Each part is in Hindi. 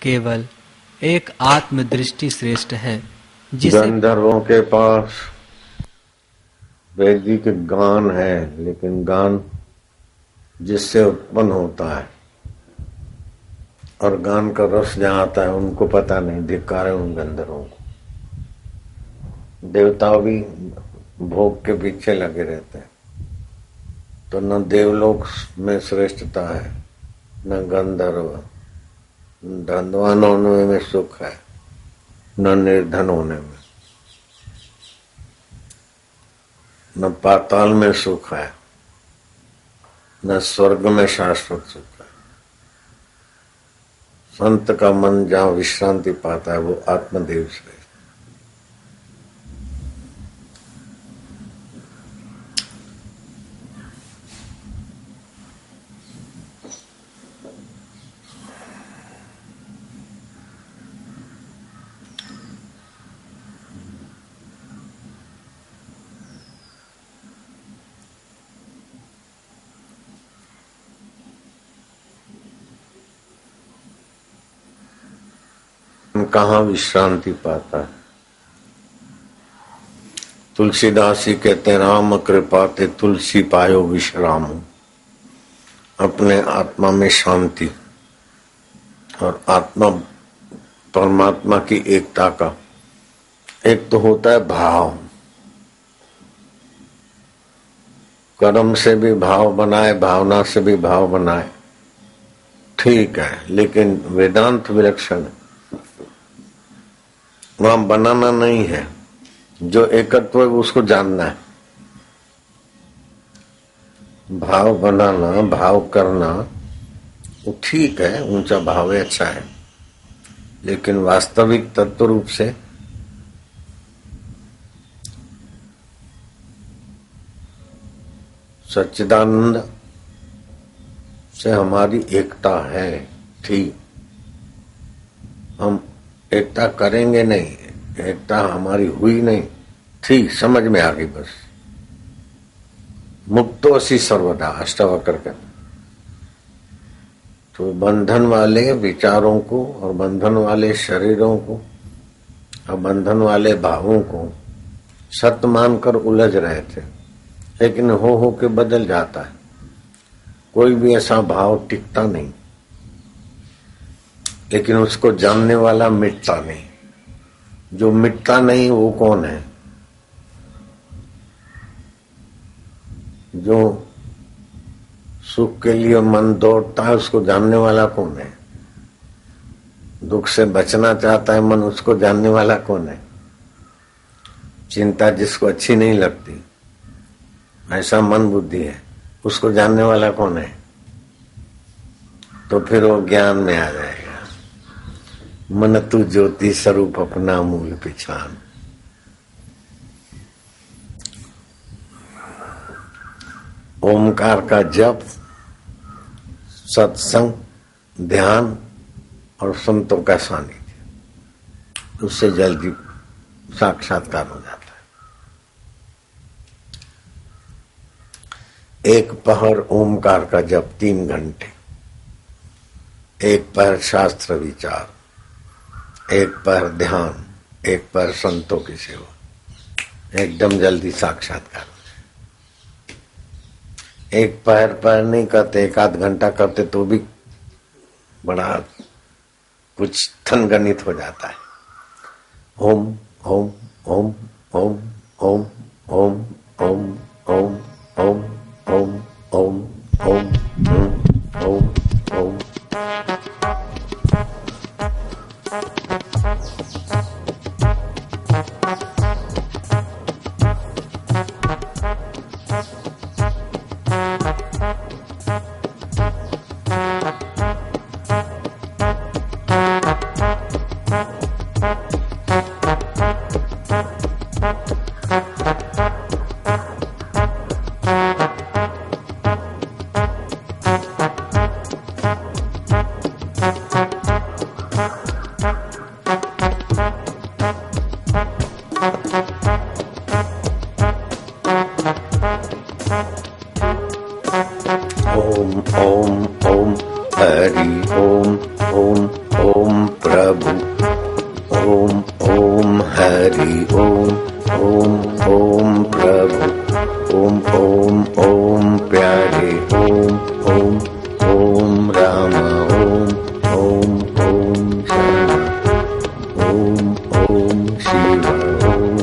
केवल एक आत्मदृष्टि श्रेष्ठ है, जिसे गंधर्वों के पास वैदिक गान है, लेकिन गान जिससे उत्पन्न होता है और गान का रस जहाँ आता है उनको पता नहीं। धिक्कार है उन गंधर्वों को। देवताओं भी भोग के पीछे लगे रहते हैं, तो न देवलोक में श्रेष्ठता है, न गंधर्व। धनवान होने में सुख है, न निर्धन होने में, न पाताल में सुख है, न स्वर्ग में शाश्वत सुख है। संत का मन जहाँ विश्रांति पाता है वो आत्मदेव श्रेष्ठ। कहाँ विश्रांति पाता है। तुलसीदास जी कहते हैं, राम कृपा ते तुलसी पायो विश्राम। अपने आत्मा में शांति और आत्मा परमात्मा की एकता का एक तो होता है भाव। कर्म से भी भाव बनाए, भावना से भी भाव बनाए, ठीक है, लेकिन वेदांत विलक्षण है। वहां बनाना नहीं है, जो एकत्व है उसको जानना है। भाव बनाना, भाव करना वो ठीक है, ऊंचा भाव है, अच्छा है, लेकिन वास्तविक तत्व रूप से सच्चिदानंद से हमारी एकता है, ठीक। हम एकता करेंगे नहीं, एकता हमारी हुई नहीं, ठीक, समझ में आ गई बस। मुक्तो असि सर्वदा, अष्टावक्र का। तो बंधन वाले विचारों को और बंधन वाले शरीरों को और बंधन वाले भावों को सत्य मानकर उलझ रहे थे, लेकिन हो के बदल जाता है। कोई भी ऐसा भाव टिकता नहीं, लेकिन उसको जानने वाला मिटता नहीं। जो मिटता नहीं वो कौन है? जो सुख के लिए मन दौड़ता है उसको जानने वाला कौन है? दुख से बचना चाहता है मन, उसको जानने वाला कौन है? चिंता जिसको अच्छी नहीं लगती, ऐसा मन बुद्धि है, उसको जानने वाला कौन है? तो फिर वो ज्ञान में आ जाएगा। मन तू ज्योति स्वरूप अपना मूल पहचान। ओमकार का जप, सत्संग, ध्यान और संतों का सानिध्य, उससे जल्दी साक्षात्कार हो जाता है। एक पहर ओमकार का जप 3 घंटे, एक पहर शास्त्र विचार, एक पहर ध्यान, एक पहर संतों की सेवा, एकदम जल्दी साक्षात्कार। एक पहर नहीं करते, 1-8 घंटा करते तो भी बड़ा कुछ थनगनित हो जाता है। ओम ओम ओम ओम ओम ओम ओम ओम ओम ओम ओम ओम ओम ओम। ओम ओम ओम हरि ओम ओम ओम ओम प्रभु, ओम ओम हरि ओम, ओम ओम प्रभु, ओम ओम ओम प्यारे ओम, ओम ओम राम, ओम ओम ओम श्याम, ओम ओम शिव, ओम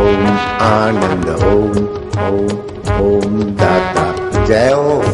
ओम आनंद, ओम ओम ओम दाता। जय ओम।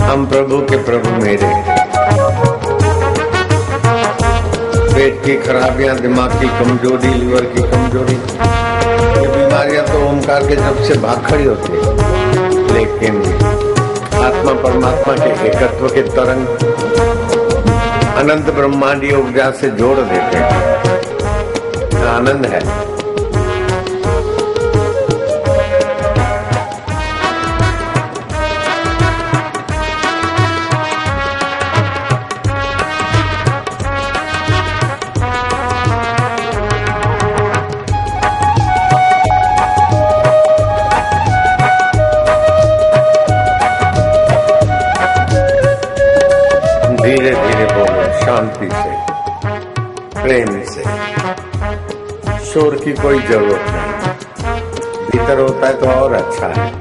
हम प्रभु के प्रभु मेरे। पेट की खराबियां, दिमाग की कमजोरी, लीवर की कमजोरी, ये बीमारियां तो ओमकार के जब से भाग खड़ी होती है, लेकिन आत्मा परमात्मा के एकत्व के तरंग अनंत ब्रह्मांडीय ऊर्जा से जोड़ देते हैं। आनंद है। धीरे धीरे बोलो, शांति से, प्रेम से। शोर की कोई जरूरत नहीं, भीतर होता है तो और अच्छा है।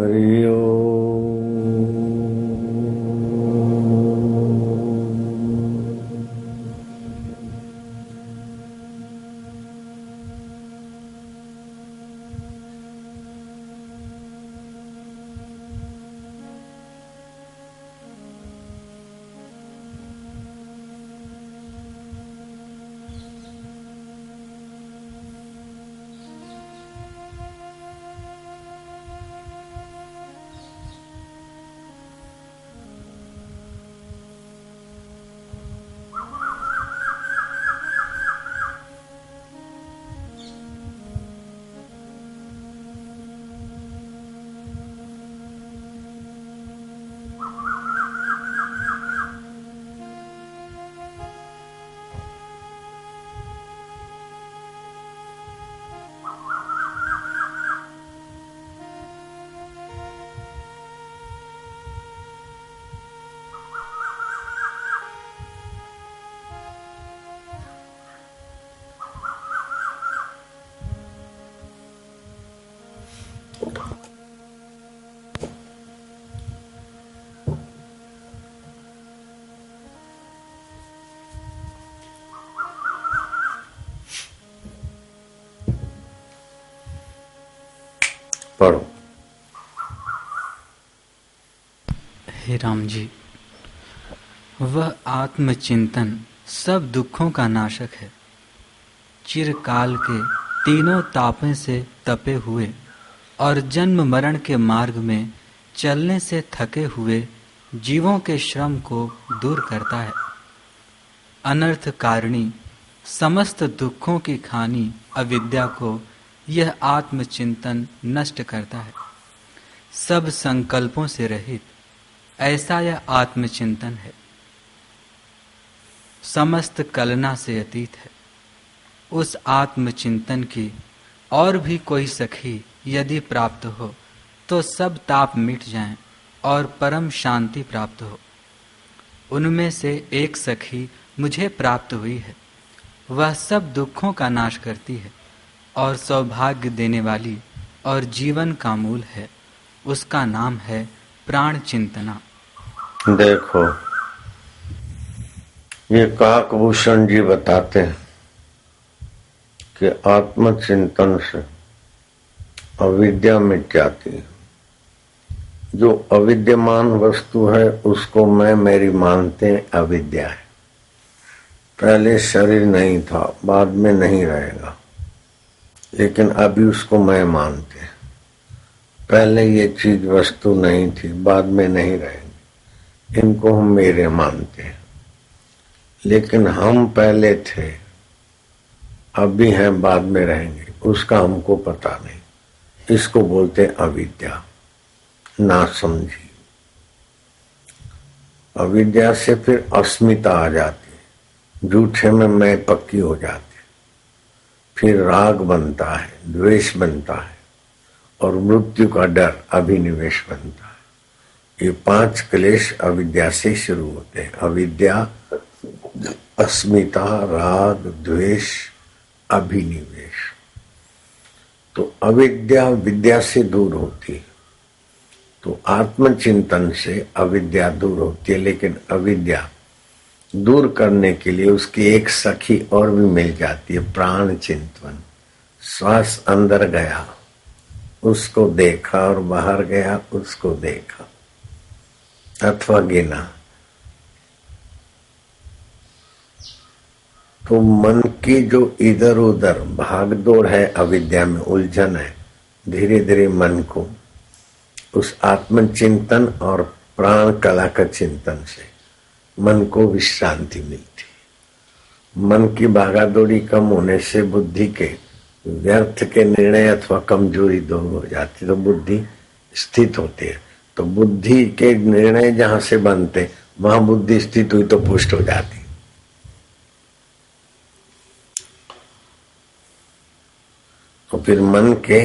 हरि ओम। पढ़ो। हे राम जी, वह आत्मचिंतन सब दुखों का नाशक है। चिरकाल के तीनों तापों से तपे हुए और जन्म मरण के मार्ग में चलने से थके हुए जीवों के श्रम को दूर करता है। अनर्थ कारिणी समस्त दुखों की खानी अविद्या को यह आत्मचिंतन नष्ट करता है। सब संकल्पों से रहित ऐसा यह आत्मचिंतन है। समस्त कलना से अतीत है। उस आत्मचिंतन की और भी कोई सखी यदि प्राप्त हो तो सब ताप मिट जाएं और परम शांति प्राप्त हो। उनमें से एक सखी मुझे प्राप्त हुई है। वह सब दुखों का नाश करती है और सौभाग्य देने वाली और जीवन का मूल है। उसका नाम है प्राण चिंतना। देखो, ये काकभूषण जी बताते हैं कि आत्मचिंतन से अविद्या मिट जाती है। जो अविद्यमान वस्तु है उसको मैं मेरी मानते हैं, अविद्या है। पहले शरीर नहीं था, बाद में नहीं रहेगा, लेकिन अभी उसको मैं मानते हैं। पहले ये चीज वस्तु नहीं थी, बाद में नहीं रहेगी, इनको हम मेरे मानते हैं। लेकिन हम पहले थे, अभी हैं, बाद में रहेंगे, उसका हमको पता नहीं। इसको बोलते हैं अविद्या, ना समझी। अविद्या से फिर अस्मिता आ जाती है, झूठे में मैं पक्की हो जाती है। फिर राग बनता है, द्वेष बनता है और मृत्यु का डर, अभिनिवेश बनता है। ये 5 क्लेश अविद्या से शुरू होते हैं। अविद्या, अस्मिता, राग, द्वेष, अभिनिवेश। तो अविद्या विद्या से दूर होती है, तो आत्मचिंतन से अविद्या दूर होती है। लेकिन अविद्या दूर करने के लिए उसकी एक सखी और भी मिल जाती है, प्राण चिंतन। श्वास अंदर गया, उसको देखा, और बाहर गया, उसको देखा अथवा गिना। तो मन की जो इधर उधर भागदौड़ है, अविद्या में उलझन है, धीरे धीरे मन को उस आत्मचिंतन और प्राण कला का चिंतन से मन को विश्रांति मिलती। मन की भागादौड़ी कम होने से बुद्धि के व्यर्थ के निर्णय अथवा कमजोरी दूर हो जाती, तो बुद्धि स्थित होती है। तो बुद्धि के निर्णय जहां से बनते, वहां बुद्धि स्थित हुई तो पुष्ट हो जाती। तो फिर मन के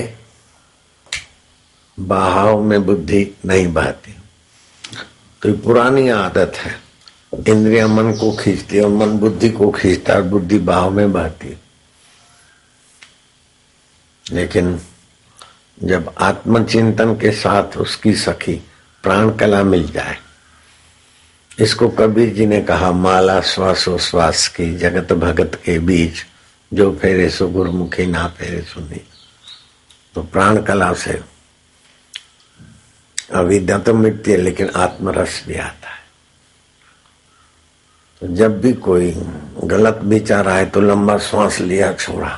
बहाव में बुद्धि नहीं बहती। तो पुरानी आदत है, इंद्रिया मन को खींचती है और मन बुद्धि को खींचता है, बुद्धि बहाव में बहती। लेकिन जब आत्मचिंतन के साथ उसकी सखी प्राण कला मिल जाए, इसको कबीर जी ने कहा, माला श्वासोश्वास की जगत भगत के बीच, जो फेरे सो गुरुमुखी ना फेरे सुनी। तो प्राण कला से अविद्या तो मिटती है, लेकिन आत्मरस भी आता है। तो जब भी कोई गलत विचार आए तो लंबा श्वास लिया, छोड़ा,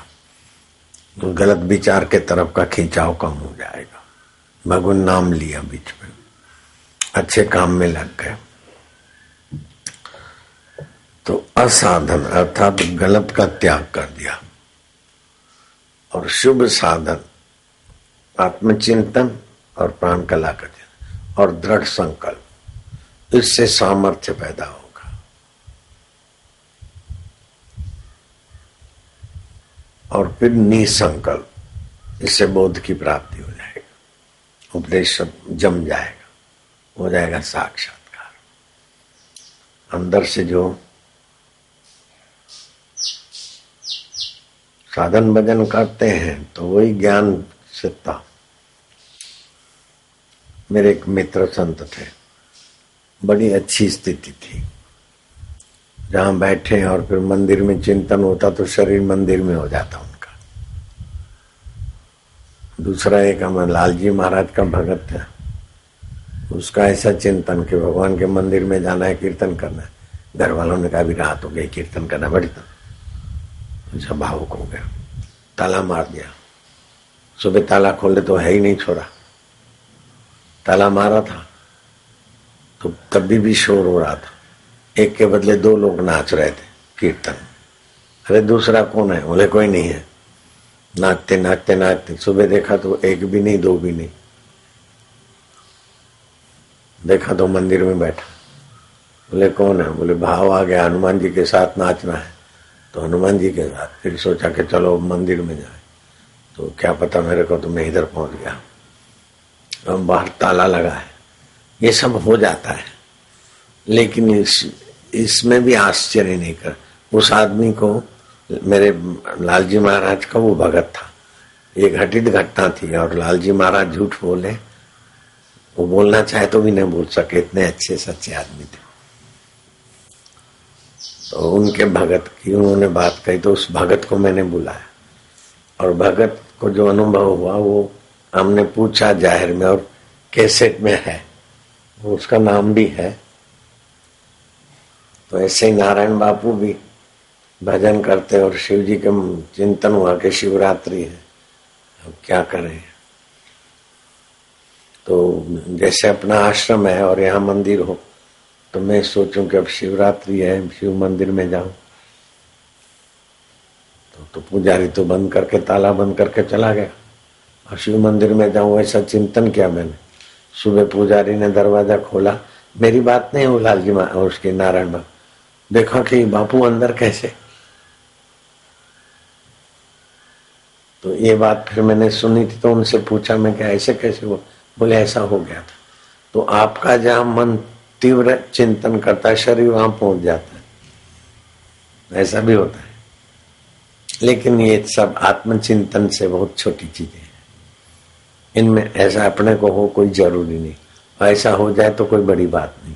तो गलत विचार के तरफ का खिंचाव कम हो जाएगा। भगवान नाम लिया, बीच में अच्छे काम में लग गए। तो असाधन अर्थात गलत का त्याग कर दिया, और शुभ साधन आत्मचिंतन और प्राण कला का और दृढ़ संकल्प, इससे सामर्थ्य पैदा होगा। और फिर निसंकल्प, इससे बोध की प्राप्ति हो जाएगा, उपदेश जम जाएगा, हो जाएगा साक्षात्कार। अंदर से जो साधन भजन करते हैं तो वही ज्ञान सिद्धा। मेरे एक मित्र संत थे, बड़ी अच्छी स्थिति थी, जहां बैठे और फिर मंदिर में चिंतन होता तो शरीर मंदिर में हो जाता उनका। दूसरा एक हमें लालजी महाराज का भगत था, उसका ऐसा चिंतन कि भगवान के मंदिर में जाना है, कीर्तन करना है। घर वालों ने कहा भी रात हो गई, कीर्तन करना पड़ता। अच्छा भावुक हो गया, ताला मार दिया। सुबह ताला खोले तो है ही नहीं, छोड़ा ताला मारा था तो तभी भी शोर हो रहा था। एक के बदले दो लोग नाच रहे थे कीर्तन। अरे दूसरा कौन है? बोले कोई नहीं है। नाचते नाचते नाचते सुबह देखा तो एक भी नहीं, दो भी नहीं, देखा तो मंदिर में बैठा। बोले कौन है? बोले भाव आ गया, हनुमान जी के साथ नाचना है, तो हनुमान जी के साथ। फिर सोचा कि चलो मंदिर में जाए, तो क्या पता मेरे को, तो मैं इधर पहुंच गया, अब बाहर ताला लगा है। ये सब हो जाता है, लेकिन इसमें भी आश्चर्य नहीं कर। उस आदमी को, मेरे लालजी महाराज का वो भगत था, ये घटित घटना थी, और लालजी महाराज झूठ बोले, वो बोलना चाहे तो भी नहीं बोल सके, इतने अच्छे सच्चे आदमी थे। तो उनके भगत की उन्होंने बात कही, तो उस भगत को मैंने बुलाया, और भगत को जो अनुभव हुआ वो हमने पूछा जाहिर में, और कैसेट में है, उसका नाम भी है। तो ऐसे ही नारायण बापू भी भजन करते और शिव जी के चिंतन हुआ कि शिवरात्रि है, अब क्या करें। तो जैसे अपना आश्रम है और यहाँ मंदिर हो, तो मैं सोचूं कि अब शिवरात्रि है, शिव मंदिर में जाऊं। तो पुजारी तो बंद करके, ताला बंद करके चला गया, और शिव मंदिर में जाऊं, ऐसा चिंतन किया मैंने। सुबह पुजारी ने दरवाजा खोला, मेरी बात नहीं, वो लालजी और उसके नारायण बाबू, देखा कि बापू अंदर कैसे। तो ये बात फिर मैंने सुनी थी, तो उनसे पूछा मैं कि ऐसे कैसे हुआ? बोले ऐसा हो गया था। तो आपका जहां मन तीव्र चिंतन करता है, शरीर वहां पहुंच जाता है, ऐसा भी होता है। लेकिन ये सब आत्मचिंतन से बहुत छोटी चीजें हैं, इनमें ऐसा अपने को हो कोई जरूरी नहीं, ऐसा हो जाए तो कोई बड़ी बात नहीं।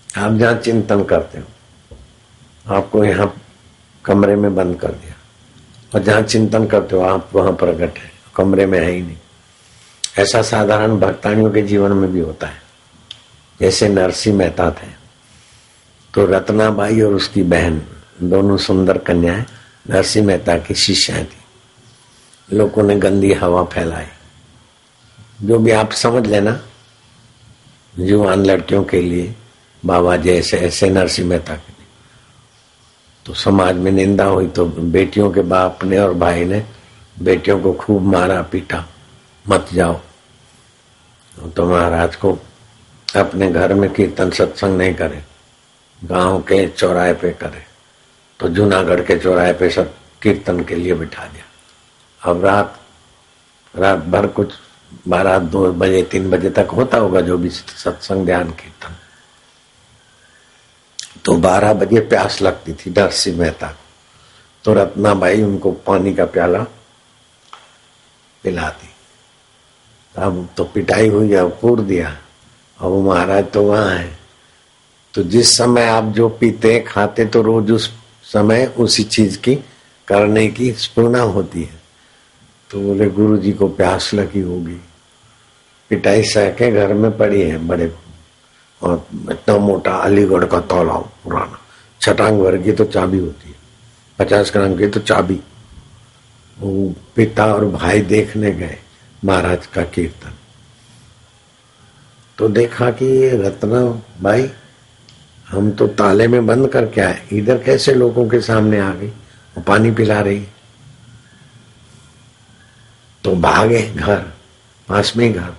आप जहां चिंतन करते हो, आपको यहाँ कमरे में बंद कर दिया, और जहां चिंतन करते हो आप वहां प्रकट है, कमरे में है ही नहीं। ऐसा साधारण भक्तानियों के जीवन में भी होता है। जैसे नरसिंह मेहता थे, तो रत्नाबाई और उसकी बहन दोनों सुंदर कन्याएं नरसिंह मेहता की शिष्याएं थी। लोगों ने गंदी हवा फैलाई, जो भी आप समझ लेना, जुआन लड़कियों के लिए बाबा जैसे ऐसे नरसिंह मेहता के लिए। तो समाज में निंदा हुई, तो बेटियों के बाप ने और भाई ने बेटियों को खूब मारा पीटा, मत जाओ। तो महाराज को अपने घर में कीर्तन सत्संग नहीं करे, गांव के चौराहे पे करे। तो जूनागढ़ के चौराहे पे सब कीर्तन के लिए बिठा दिया। अब रात भर कुछ 12, 2 बजे 3 बजे तक होता होगा जो भी सत्संग ध्यान कीर्तन। तो 12 बजे प्यास लगती थी नरसिंह मेहता को, तो रत्नाबाई उनको पानी का प्याला पिलाती, अब तो पिटाई हुई, अब पूर दिया, अब वो महाराज तो वहां है। तो जिस समय आप जो पीते खाते तो रोज उस समय उसी चीज की करने की स्फूर्णा होती है। तो बोले गुरु जी को प्यास लगी होगी, पिटाई सह के घर में पड़ी है बड़े, और इतना मोटा अलीगढ़ का तालाब पुराना, छटांग भर की तो चाबी होती है, 50 ग्राम की तो चाबी। वो पिता और भाई देखने गए महाराज का कीर्तन, तो देखा कि ये रत्ना भाई हम तो ताले में बंद करके आए, इधर कैसे लोगों के सामने आ गई, वो पानी पिला रही। तो भागे घर, पास में ही घर,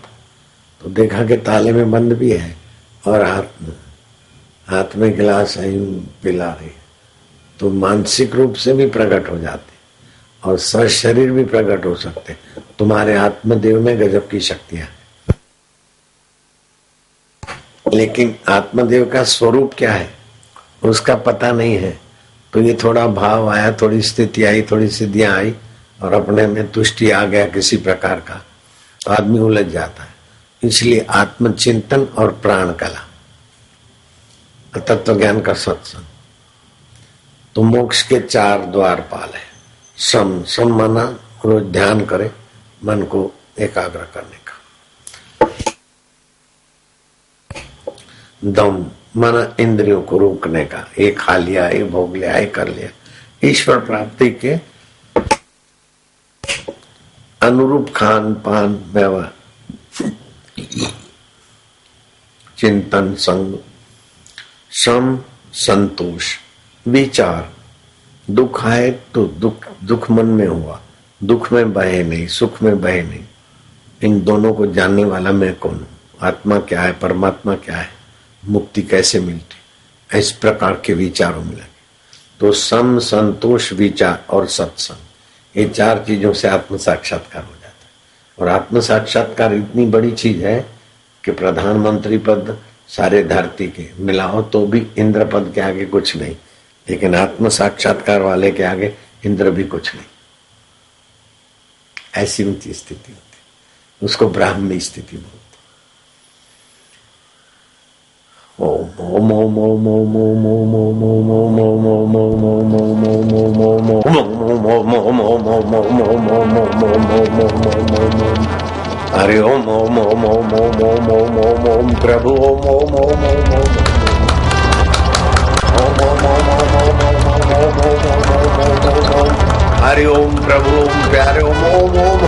तो देखा कि ताले में बंद भी है और हाथ में गिलास है, यूं पिला रही। तो मानसिक रूप से भी प्रकट हो जाते और शरीर भी प्रकट हो सकते। तुम्हारे आत्मदेव में गजब की शक्तियां, लेकिन आत्मदेव का स्वरूप क्या है उसका पता नहीं है। तो ये थोड़ा भाव आया, थोड़ी स्थिति आई, थोड़ी सिद्धियां आई और अपने में तुष्टि आ गया किसी प्रकार का, तो आदमी उलझ जाता है। इसलिए आत्मचिंतन और प्राण कला, तत्व ज्ञान का सत्संग, तो मोक्ष के 4 द्वारपाल है। सम माना रोज ध्यान करे, मन को एकाग्र करने का। दम माना इंद्रियों को रोकने का, ये खा लिया, ये भोग लिया, ये कर लिया। ईश्वर प्राप्ति के अनुरूप खान पान व्यवहार, चिंतन संग, सम संतोष, विचार। दुख आए तो दुख मन में हुआ, दुख में बहे नहीं, सुख में बहे नहीं। इन दोनों को जानने वाला मैं कौन हूं, आत्मा क्या है, परमात्मा क्या है, मुक्ति कैसे मिलती, इस प्रकार के विचारों में लगे। तो सम संतोष विचार और सत्संग, ये 4 चीजों से आत्म साक्षात्कार हो जाता है। और आत्म साक्षात्कार इतनी बड़ी चीज है कि प्रधानमंत्री पद सारे धरती के मिलाओ तो भी इंद्र पद के आगे कुछ नहीं, लेकिन आत्म साक्षात्कार वाले के आगे इंद्र भी कुछ नहीं। ऐसी ऊंची स्थिति होती है, उसको ब्राह्मी स्थिति बोलते। ओम ओम ओम ओम ओम ओम ओम ओम ओम ओम ओम ओम ओम ओम ओम ओम। हरि ओम ओम ओम ओम ओम ओम ओम ओम ओम प्रभु ओम ओम ओम ओम ओम हरि ओम प्रभु ओम प्यारे ओम ओम ओम।